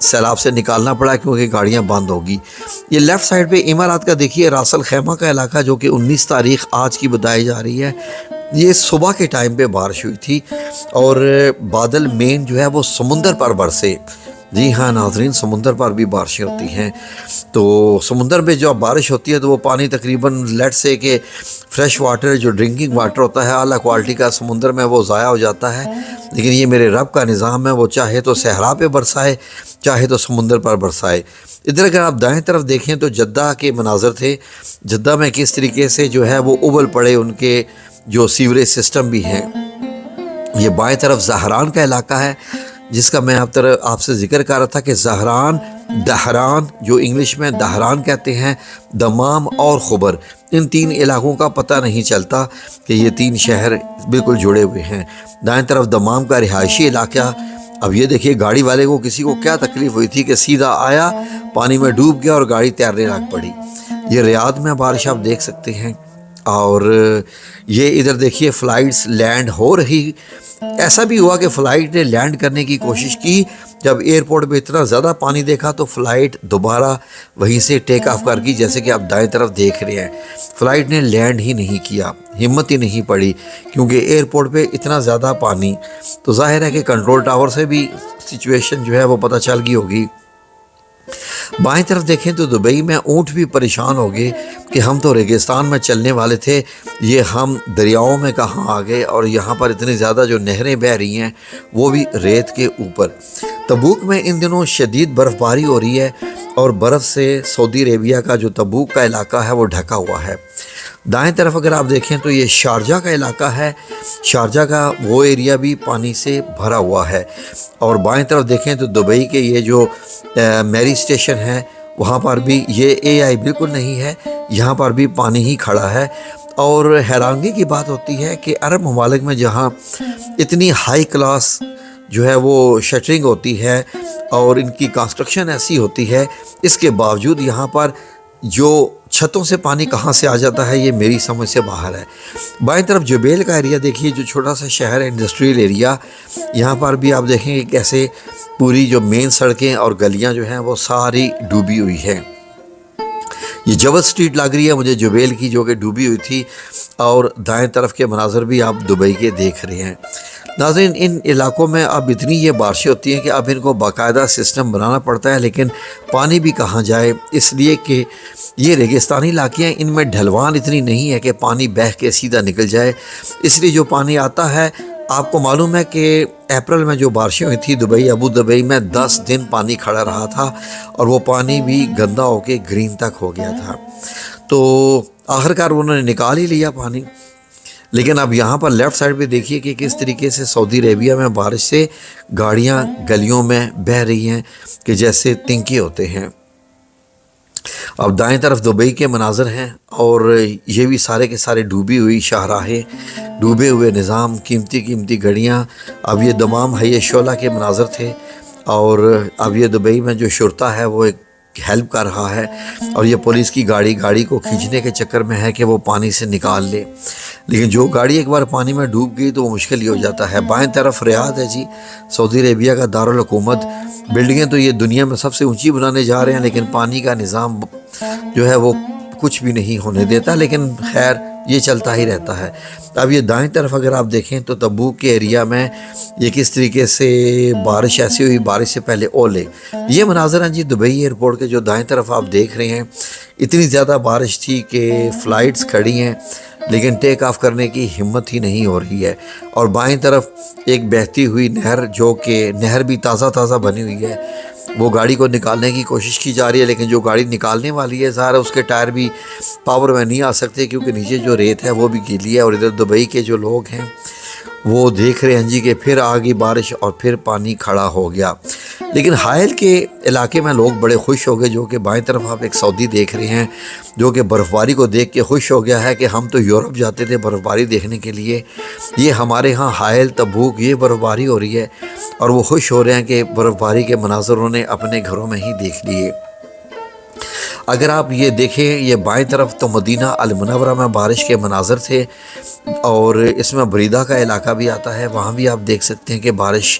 سیلاب سے نکالنا پڑا کیونکہ گاڑیاں بند ہوگی۔ یہ لیفٹ سائڈ پہ امارات کا دیکھیے راس الخیمہ کا علاقہ جو کہ 19 تاریخ آج کی بتائی جا رہی ہے، یہ صبح کے ٹائم پہ بارش ہوئی تھی اور بادل مین جو ہے وہ سمندر پر برسے۔ جی ہاں ناظرین، سمندر پر بھی بارشیں ہوتی ہیں، تو سمندر میں جو بارش ہوتی ہے تو وہ پانی تقریباً لیٹ سے کہ فریش واٹر جو ڈرنکنگ واٹر ہوتا ہے اعلیٰ کوالٹی کا سمندر میں وہ ضائع ہو جاتا ہے، لیکن یہ میرے رب کا نظام ہے، وہ چاہے تو صحرا پہ برسائے چاہے تو سمندر پر برسائے۔ ادھر اگر آپ دائیں طرف دیکھیں تو جدہ کے مناظر تھے، جدہ میں کس طریقے سے جو ہے وہ ابل پڑے ان کے جو سیوریج سسٹم بھی ہیں۔ یہ بائیں طرف زہران کا علاقہ ہے جس کا میں آپ سے ذکر کر رہا تھا کہ زہران، دہران جو انگلش میں دہران کہتے ہیں، دمام اور خبر، ان 3 علاقوں کا پتہ نہیں چلتا کہ یہ 3 شہر بالکل جڑے ہوئے ہیں۔ دائیں طرف دمام کا رہائشی علاقہ، اب یہ دیکھیے گاڑی والے کو کسی کو کیا تکلیف ہوئی تھی کہ سیدھا آیا پانی میں ڈوب گیا اور گاڑی تیرنے لگ پڑی۔ یہ ریاض میں بارش آپ دیکھ سکتے ہیں، اور یہ ادھر دیکھیے فلائٹس لینڈ ہو رہی۔ ایسا بھی ہوا کہ فلائٹ نے لینڈ کرنے کی کوشش کی، جب ایئرپورٹ پہ اتنا زیادہ پانی دیکھا تو فلائٹ دوبارہ وہیں سے ٹیک آف کر گئی، جیسے کہ آپ دائیں طرف دیکھ رہے ہیں۔ فلائٹ نے لینڈ ہی نہیں کیا، ہمت ہی نہیں پڑی، کیونکہ ایئرپورٹ پہ اتنا زیادہ پانی، تو ظاہر ہے کہ کنٹرول ٹاور سے بھی سچویشن جو ہے وہ پتہ چل گئی ہوگی۔ بائیں طرف دیکھیں تو دبئی میں اونٹ بھی پریشان ہو گئے کہ ہم تو ریگستان میں چلنے والے تھے، یہ ہم دریاؤں میں کہاں آ گئے، اور یہاں پر اتنی زیادہ جو نہریں بہہ رہی ہیں وہ بھی ریت کے اوپر۔ تبوک میں ان دنوں شدید برف باری ہو رہی ہے اور برف سے سعودی عربیہ کا جو تبوک کا علاقہ ہے وہ ڈھکا ہوا ہے۔ دائیں طرف اگر آپ دیکھیں تو یہ شارجہ کا علاقہ ہے، شارجہ کا وہ ایریا بھی پانی سے بھرا ہوا ہے، اور بائیں طرف دیکھیں تو دبئی کے یہ جو میری اسٹیشن ہے وہاں پر بھی یہ AI بالکل نہیں ہے، یہاں پر بھی پانی ہی کھڑا ہے۔ اور حیرانگی کی بات ہوتی ہے کہ عرب ممالک میں جہاں اتنی ہائی کلاس جو ہے وہ شٹرنگ ہوتی ہے اور ان کی کنسٹرکشن ایسی ہوتی ہے، اس کے باوجود یہاں پر جو چھتوں سے پانی کہاں سے آ جاتا ہے یہ میری سمجھ سے باہر ہے۔ بائیں طرف جبیل کا ایریا دیکھیے، جو چھوٹا سا شہر ہے، انڈسٹریل ایریا، یہاں پر بھی آپ دیکھیں کہ کیسے پوری جو مین سڑکیں اور گلیاں جو ہیں وہ ساری ڈوبی ہوئی ہیں۔ یہ جبل سٹریٹ لگ رہی ہے مجھے جبیل کی، جو کہ ڈوبی ہوئی تھی، اور دائیں طرف کے مناظر بھی آپ دبئی کے دیکھ رہے ہیں۔ ناظرین، ان علاقوں میں اب اتنی یہ بارشیں ہوتی ہیں کہ اب ان کو باقاعدہ سسٹم بنانا پڑتا ہے، لیکن پانی بھی کہاں جائے، اس لیے کہ یہ ریگستانی علاقے ہیں، ان میں ڈھلوان اتنی نہیں ہے کہ پانی بہہ کے سیدھا نکل جائے، اس لیے جو پانی آتا ہے، آپ کو معلوم ہے کہ اپریل میں جو بارشیں ہوئی تھی دبئی، ابو دبئی میں 10 دن پانی کھڑا رہا تھا، اور وہ پانی بھی گندا ہو کے گرین تک ہو گیا تھا، تو آخرکار انہوں نے نکال ہی لیا پانی۔ لیکن اب یہاں پر لیفٹ سائڈ پہ دیکھیے کہ کس طریقے سے سعودی عربیہ میں بارش سے گاڑیاں گلیوں میں بہہ رہی ہیں کہ جیسے تنکے ہوتے ہیں۔ اب دائیں طرف دبئی کے مناظر ہیں، اور یہ بھی سارے کے سارے ڈوبی ہوئی شاہراہیں، ڈوبے ہوئے نظام، قیمتی گھڑیاں۔ اب یہ دمام حی شعلہ کے مناظر تھے، اور اب یہ دبئی میں جو شرطہ ہے وہ ایک ہیلپ کر رہا ہے، اور یہ پولیس کی گاڑی کو کھینچنے کے چکر میں ہے کہ وہ پانی سے نکال لے، لیکن جو گاڑی ایک بار پانی میں ڈوب گئی تو وہ مشکل ہی ہو جاتا ہے۔ بائیں طرف ریاض ہے جی، سعودی عربیہ کا دارالحکومت، بلڈنگیں تو یہ دنیا میں سب سے اونچی بنانے جا رہے ہیں، لیکن پانی کا نظام جو ہے وہ کچھ بھی نہیں ہونے دیتا، لیکن خیر یہ چلتا ہی رہتا ہے۔ اب یہ دائیں طرف اگر آپ دیکھیں تو تبوک کے ایریا میں یہ کس طریقے سے بارش ایسی ہوئی، بارش سے پہلے اولے، یہ مناظر ہیں جی دبئی ایئرپورٹ کے، جو دائیں طرف آپ دیکھ رہے ہیں۔ اتنی زیادہ بارش تھی کہ فلائٹس کھڑی ہیں، لیکن ٹیک آف کرنے کی ہمت ہی نہیں ہو رہی ہے، اور بائیں طرف ایک بہتی ہوئی نہر، جو کہ نہر بھی تازہ بنی ہوئی ہے، وہ گاڑی کو نکالنے کی کوشش کی جا رہی ہے، لیکن جو گاڑی نکالنے والی ہے ظاہر ہے اس کے ٹائر بھی پاور میں نہیں آ سکتے، کیونکہ نیچے جو ریت ہے وہ بھی گیلی ہے، اور ادھر دبئی کے جو لوگ ہیں وہ دیکھ رہے ہیں جی کہ پھر آ گئی بارش اور پھر پانی کھڑا ہو گیا۔ لیکن حائل کے علاقے میں لوگ بڑے خوش ہو گئے، جو کہ بائیں طرف آپ ایک سعودی دیکھ رہے ہیں جو کہ برف باری کو دیکھ کے خوش ہو گیا ہے کہ ہم تو یورپ جاتے تھے برف باری دیکھنے کے لیے، یہ ہمارے ہاں حائل، تبوک، یہ برف باری ہو رہی ہے، اور وہ خوش ہو رہے ہیں کہ برف باری کے مناظر انہوں نے اپنے گھروں میں ہی دیکھ لیے۔ اگر آپ یہ دیکھیں، یہ بائیں طرف تو مدینہ المنورہ میں بارش کے مناظر تھے، اور اس میں بریدہ کا علاقہ بھی آتا ہے، وہاں بھی آپ دیکھ سکتے ہیں کہ بارش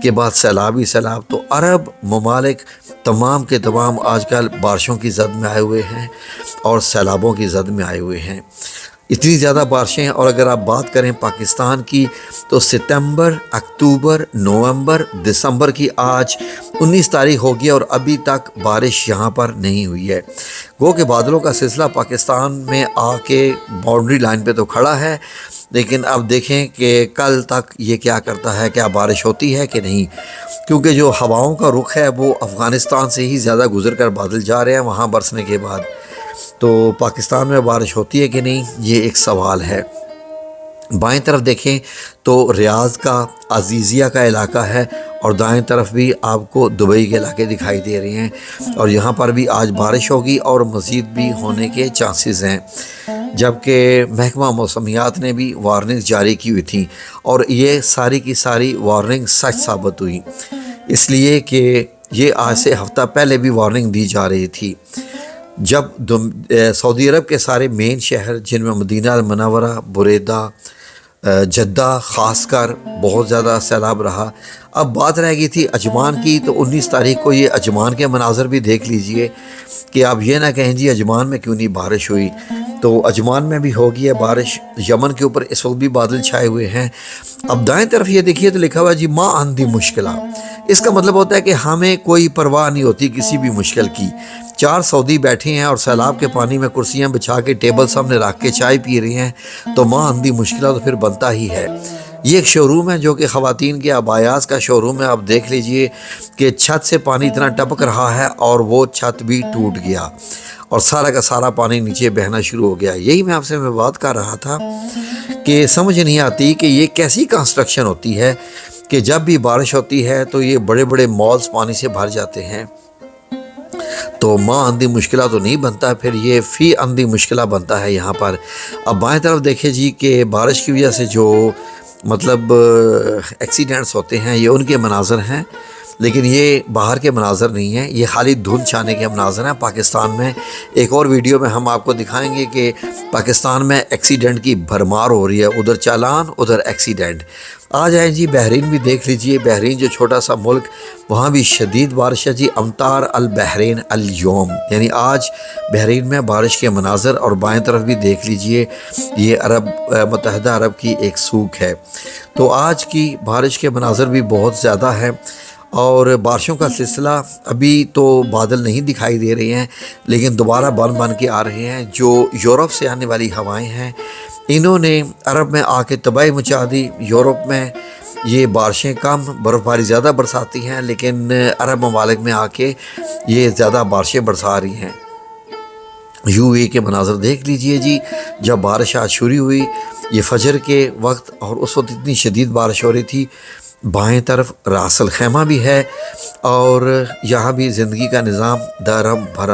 کے بعد سیلاب ہی سیلاب۔ تو عرب ممالک تمام کے تمام آج کل بارشوں کی زد میں آئے ہوئے ہیں اور سیلابوں کی زد میں آئے ہوئے ہیں، اتنی زیادہ بارشیں۔ اور اگر آپ بات کریں پاکستان کی تو ستمبر، اکتوبر، نومبر، دسمبر کی آج 19 تاریخ ہوگی اور ابھی تک بارش یہاں پر نہیں ہوئی ہے۔ گو کہ بادلوں کا سلسلہ پاکستان میں آ کے باؤنڈری لائن پہ تو کھڑا ہے، لیکن اب دیکھیں کہ کل تک یہ کیا کرتا ہے، کیا بارش ہوتی ہے کہ نہیں، کیونکہ جو ہواؤں کا رخ ہے وہ افغانستان سے ہی زیادہ گزر کر بادل جا رہے ہیں وہاں برسنے کے بعد۔ تو پاکستان میں بارش ہوتی ہے کہ نہیں، یہ ایک سوال ہے۔ بائیں طرف دیکھیں تو ریاض کا عزیزیہ کا علاقہ ہے اور دائیں طرف بھی آپ کو دبئی کے علاقے دکھائی دے رہے ہیں، اور یہاں پر بھی آج بارش ہوگی اور مزید بھی ہونے کے چانسز ہیں، جبکہ محکمہ موسمیات نے بھی وارننگ جاری کی ہوئی تھی اور یہ ساری کی ساری وارننگ سچ ثابت ہوئی، اس لیے کہ یہ آج سے ہفتہ پہلے بھی وارننگ دی جا رہی تھی، جب سعودی عرب کے سارے مین شہر جن میں مدینہ المنورہ، بریدہ، جدہ خاص کر بہت زیادہ سیلاب رہا۔ اب بات رہ گئی تھی عجمان کی، تو 19 تاریخ کو یہ عجمان کے مناظر بھی دیکھ لیجئے کہ آپ یہ نہ کہیں جی عجمان میں کیوں نہیں بارش ہوئی، تو عجمان میں بھی ہوگی ہے بارش۔ یمن کے اوپر اس وقت بھی بادل چھائے ہوئے ہیں۔ اب دائیں طرف یہ دیکھیے تو لکھا ہوا جی ما عندی مشکلہ، اس کا مطلب ہوتا ہے کہ ہمیں کوئی پرواہ نہیں ہوتی کسی بھی مشکل کی۔ 4 سعودی بیٹھے ہیں اور سیلاب کے پانی میں کرسیاں بچھا کے ٹیبل سامنے رکھ کے چائے پی رہے ہیں، تو ماں اندھی مشکلہ تو پھر بنتا ہی ہے۔ یہ ایک شو روم ہے جو کہ خواتین کے عبایات کا شو روم ہے۔ آپ دیکھ لیجئے کہ چھت سے پانی اتنا ٹپک رہا ہے اور وہ چھت بھی ٹوٹ گیا اور سارا کا سارا پانی نیچے بہنا شروع ہو گیا۔ یہی میں آپ سے بات کر رہا تھا کہ سمجھ نہیں آتی کہ یہ کیسی کنسٹرکشن ہوتی ہے کہ جب بھی بارش ہوتی ہے تو یہ بڑے بڑے مالز پانی سے بھر جاتے ہیں، تو ماں اندھی مشکلہ تو نہیں بنتا، پھر یہ فی اندھی مشکلہ بنتا ہے یہاں پر۔ اب بائیں طرف دیکھیں جی کہ بارش کی وجہ سے جو مطلب ایکسیڈنٹس ہوتے ہیں یہ ان کے مناظر ہیں، لیکن یہ باہر کے مناظر نہیں ہیں، یہ خالی دھند چھانے کے مناظر ہیں پاکستان میں۔ ایک اور ویڈیو میں ہم آپ کو دکھائیں گے کہ پاکستان میں ایکسیڈنٹ کی بھرمار ہو رہی ہے، ادھر چالان ادھر ایکسیڈنٹ۔ آ جائیں جی بحرین بھی دیکھ لیجئے، بحرین جو چھوٹا سا ملک، وہاں بھی شدید بارش ہے جی، امطار البحرین اليوم، یعنی آج بحرین میں بارش کے مناظر۔ اور بائیں طرف بھی دیکھ لیجئے یہ متحدہ عرب کی ایک سوق ہے۔ تو آج کی بارش کے مناظر بھی بہت زیادہ ہیں اور بارشوں کا سلسلہ ابھی تو بادل نہیں دکھائی دے رہے ہیں، لیکن دوبارہ بن کے آ رہے ہیں۔ جو یورپ سے آنے والی ہوائیں ہیں انہوں نے عرب میں آ کے تباہی مچا دی۔ یورپ میں یہ بارشیں کم، برف باری زیادہ برساتی ہیں، لیکن عرب ممالک میں آ کے یہ زیادہ بارشیں برسا رہی ہیں۔ یو اے کے مناظر دیکھ لیجئے جی، جب بارش آج شروع ہوئی یہ فجر کے وقت، اور اس وقت اتنی شدید بارش ہو رہی تھی۔ بائیں طرف راس الخیمہ بھی ہے اور یہاں بھی زندگی کا نظام دھرم بھرم